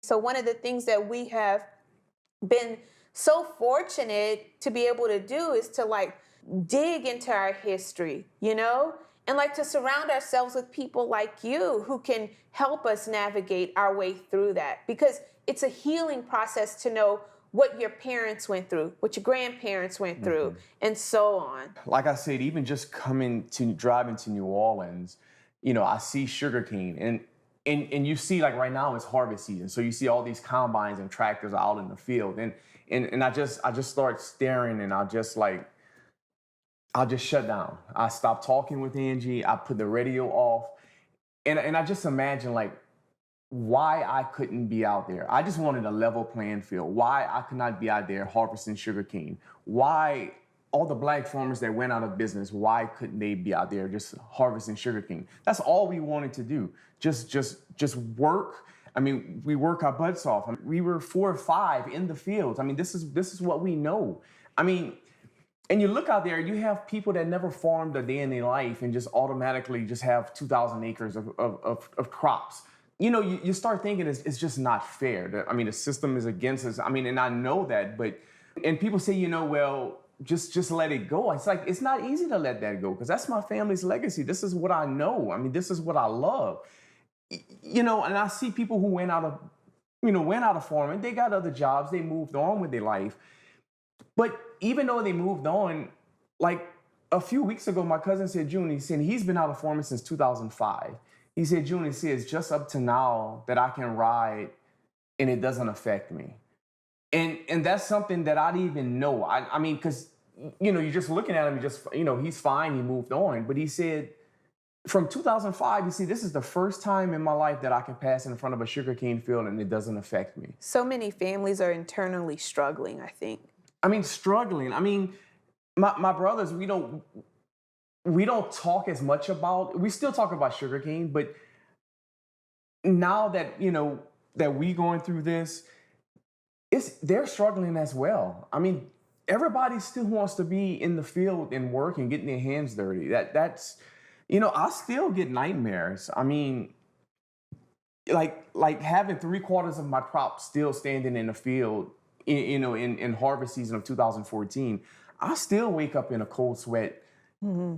So one of the things that we have been so fortunate to be able to do is to like dig into our history, and like to surround ourselves with people like you who can help us navigate our way through that, because it's a healing process to know what your parents went through, what your grandparents went through, and so on. Like I said, even just driving to New Orleans, I see sugarcane, and you see, like, right now it's harvest season, so you see all these combines and tractors out in the field, and I just start staring, and I'll just shut down. I stop talking with Angie. I put the radio off, and I just imagine, like, why I couldn't be out there. I just wanted a level playing field. Why I could not be out there harvesting sugarcane. Why all the black farmers that went out of business, why couldn't they be out there just harvesting sugarcane? That's all we wanted to do. Just work. I mean, we work our butts off. I mean, we were 4 or 5 in the fields. I mean, this is what we know. I mean, and you look out there, you have people that never farmed a day in their life and just automatically just have 2,000 acres of crops. You start thinking it's just not fair. I mean, the system is against us. I mean, and I know that, and people say, well, just let it go. It's like, it's not easy to let that go, because that's my family's legacy. This is what I know. I mean, this is what I love. And I see people who went out of farming, they got other jobs, they moved on with their life. But even though they moved on, like a few weeks ago, my cousin said, June, he's been out of farming since 2005. He said, June, it's just up to now that I can ride and it doesn't affect me. And that's something that I didn't even know. I mean, because, you're just looking at him, he's fine, he moved on. But he said, from 2005, this is the first time in my life that I can pass in front of a sugarcane field and it doesn't affect me. So many families are internally struggling, I think. I mean, struggling. I mean, my brothers, we don't talk as much about, we still talk about sugarcane, but now that, that we going through this, they're struggling as well. I mean, everybody still wants to be in the field and work and getting their hands dirty. That's, I still get nightmares. I mean, like having 3/4 of my crop still standing in the field, in harvest season of 2014, I still wake up in a cold sweat,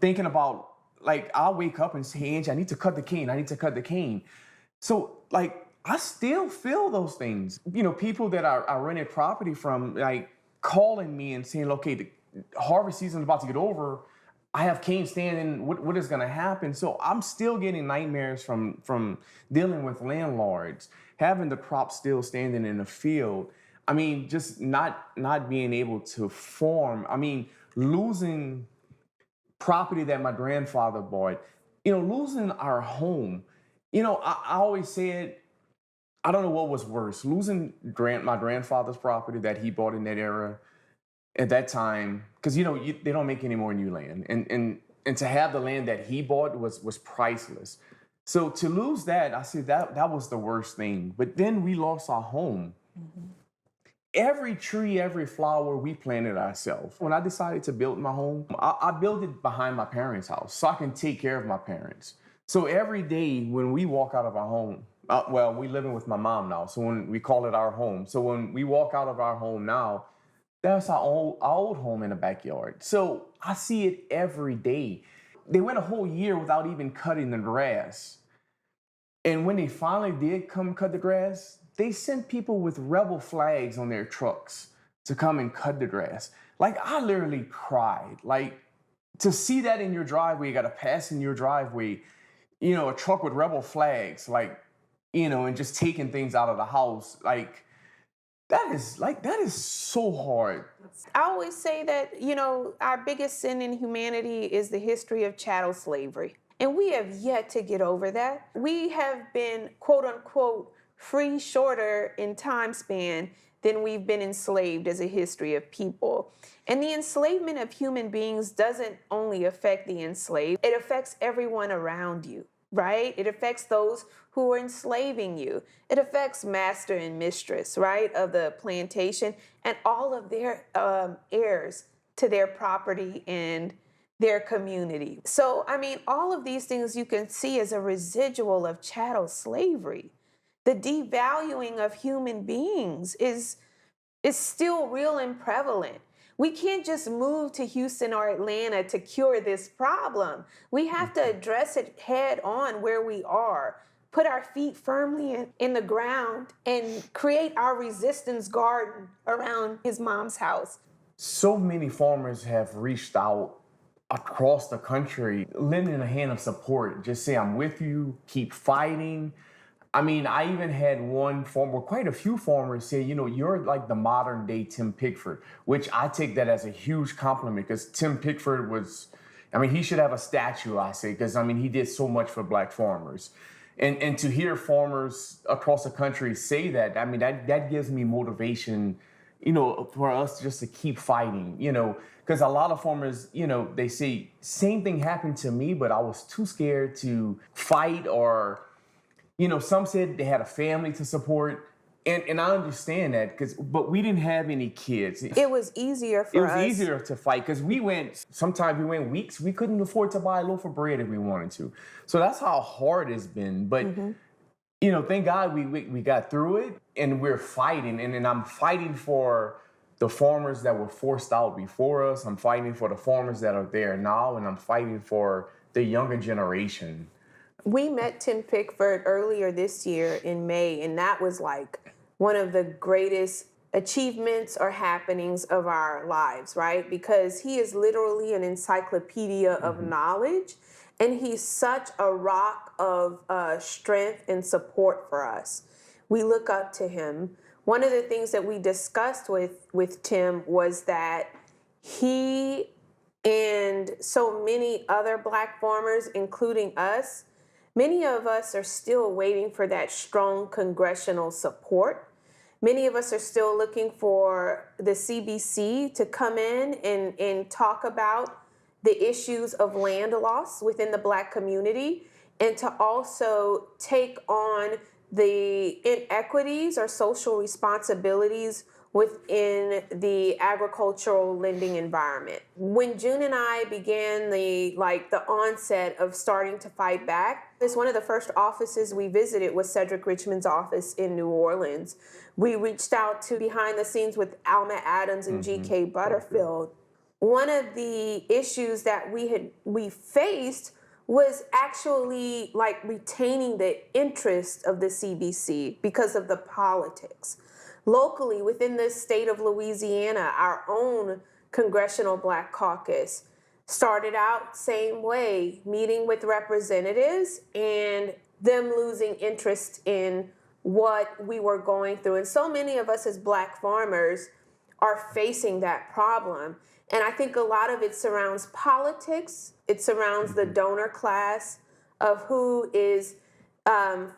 thinking about, like, I'll wake up and say, Angie, I need to cut the cane. So, like, I still feel those things. People that I rented property from, like, calling me and saying, okay, the harvest season is about to get over. I have cane standing. What is going to happen? So I'm still getting nightmares from dealing with landlords, having the crop still standing in the field. I mean, just not being able to farm. I mean, losing property that my grandfather bought, losing our home. I always said, I don't know what was worse, losing my grandfather's property that he bought in that era at that time, because they don't make any more new land, and to have the land that he bought was priceless. So to lose that, I said that was the worst thing. But then we lost our home. Every tree, every flower, we planted ourselves. When I decided to build my home, I built it behind my parents' house so I can take care of my parents. So every day when we walk out of our home, well, we're living with my mom now, so when we call it our home. So when we walk out of our home now, that's our old home in the backyard. So I see it every day. They went a whole year without even cutting the grass. And when they finally did come cut the grass, they sent people with rebel flags on their trucks to come and cut the grass. Like, I literally cried. Like, to see that in your driveway, you got to pass in your driveway, a truck with rebel flags, like, and just taking things out of the house. Like, that is so hard. I always say that, our biggest sin in humanity is the history of chattel slavery. And we have yet to get over that. We have been, quote unquote, free shorter in time span than we've been enslaved as a history of people. And the enslavement of human beings doesn't only affect the enslaved, it affects everyone around you, right? It affects those who are enslaving you. It affects master and mistress, right, of the plantation, and all of their heirs to their property and their community. So, I mean, all of these things you can see as a residual of chattel slavery. The devaluing of human beings is still real and prevalent. We can't just move to Houston or Atlanta to cure this problem. We have to address it head on where we are, put our feet firmly in the ground, and create our resistance garden around his mom's house. So many farmers have reached out across the country, lending a hand of support. Just say, I'm with you, keep fighting. I mean, I even had one farmer, quite a few farmers say, you're like the modern day Tim Pigford, which I take that as a huge compliment because Tim Pigford he should have a statue, I say, because he did so much for Black farmers. And to hear farmers across the country say that, that gives me motivation, for us just to keep fighting, because a lot of farmers, they say, same thing happened to me, but I was too scared to fight, or, some said they had a family to support. And I understand that, but we didn't have any kids. It was easier for us. It was easier to fight because sometimes we went weeks, we couldn't afford to buy a loaf of bread if we wanted to. So that's how hard it's been. But, thank God we got through it, and we're fighting. And I'm fighting for the farmers that were forced out before us. I'm fighting for the farmers that are there now, and I'm fighting for the younger generation. We met Tim Pigford earlier this year in May, and that was like one of the greatest achievements or happenings of our lives, right? Because he is literally an encyclopedia of knowledge, and he's such a rock of strength and support for us. We look up to him. One of the things that we discussed with Tim was that he and so many other Black farmers, including us, many of us are still waiting for that strong congressional support. Many of us are still looking for the CBC to come in and talk about the issues of land loss within the Black community, and to also take on the inequities or social responsibilities within the agricultural lending environment. When June and I began the onset of starting to fight back, one of the first offices we visited was Cedric Richmond's office in New Orleans. We reached out to behind the scenes with Alma Adams and G.K. Butterfield. One of the issues that we faced was actually retaining the interest of the CBC because of the politics. Locally, within the state of Louisiana, our own Congressional Black Caucus started out same way, meeting with representatives and them losing interest in what we were going through. And so many of us as Black farmers are facing that problem. And I think a lot of it surrounds politics. It surrounds the donor class of who is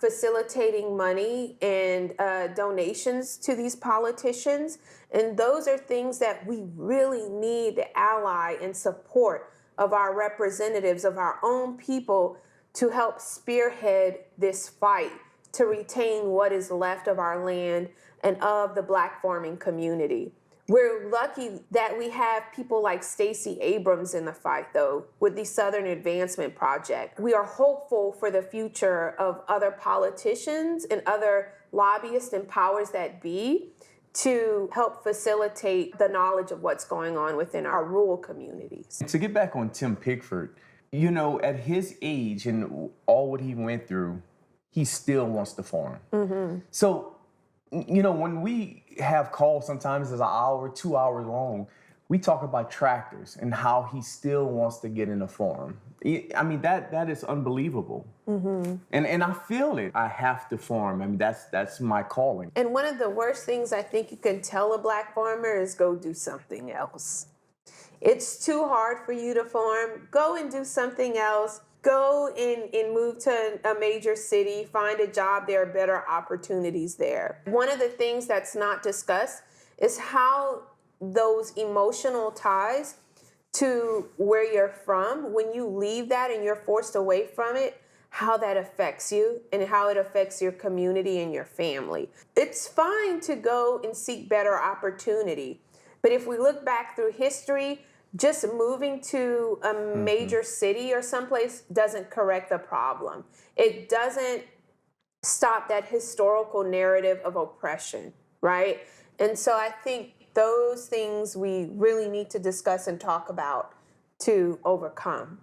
facilitating money and donations to these politicians. And those are things that we really need the ally and support of our representatives, of our own people, to help spearhead this fight to retain what is left of our land and of the Black farming community. We're lucky that we have people like Stacey Abrams in the fight, though, with the Southern Advancement Project. We are hopeful for the future of other politicians and other lobbyists and powers that be to help facilitate the knowledge of what's going on within our rural communities. To get back on Tim Pigford, at his age and all what he went through, he still wants to farm. So, when we have calls sometimes it's an hour, 2 hours long, we talk about tractors and how he still wants to get in the farm. That is unbelievable. And I feel it. I have to farm. That's my calling. And one of the worst things I think you can tell a Black farmer is go do something else. It's too hard for you to farm. Go and do something else. Go and move to a major city, find a job. There are better opportunities there. One of the things that's not discussed is how those emotional ties to where you're from, when you leave that and you're forced away from it, how that affects you and how it affects your community and your family. It's fine to go and seek better opportunity, but if we look back through history, just moving to a major city or someplace doesn't correct the problem. It doesn't stop that historical narrative of oppression, right? And so I think those things we really need to discuss and talk about to overcome.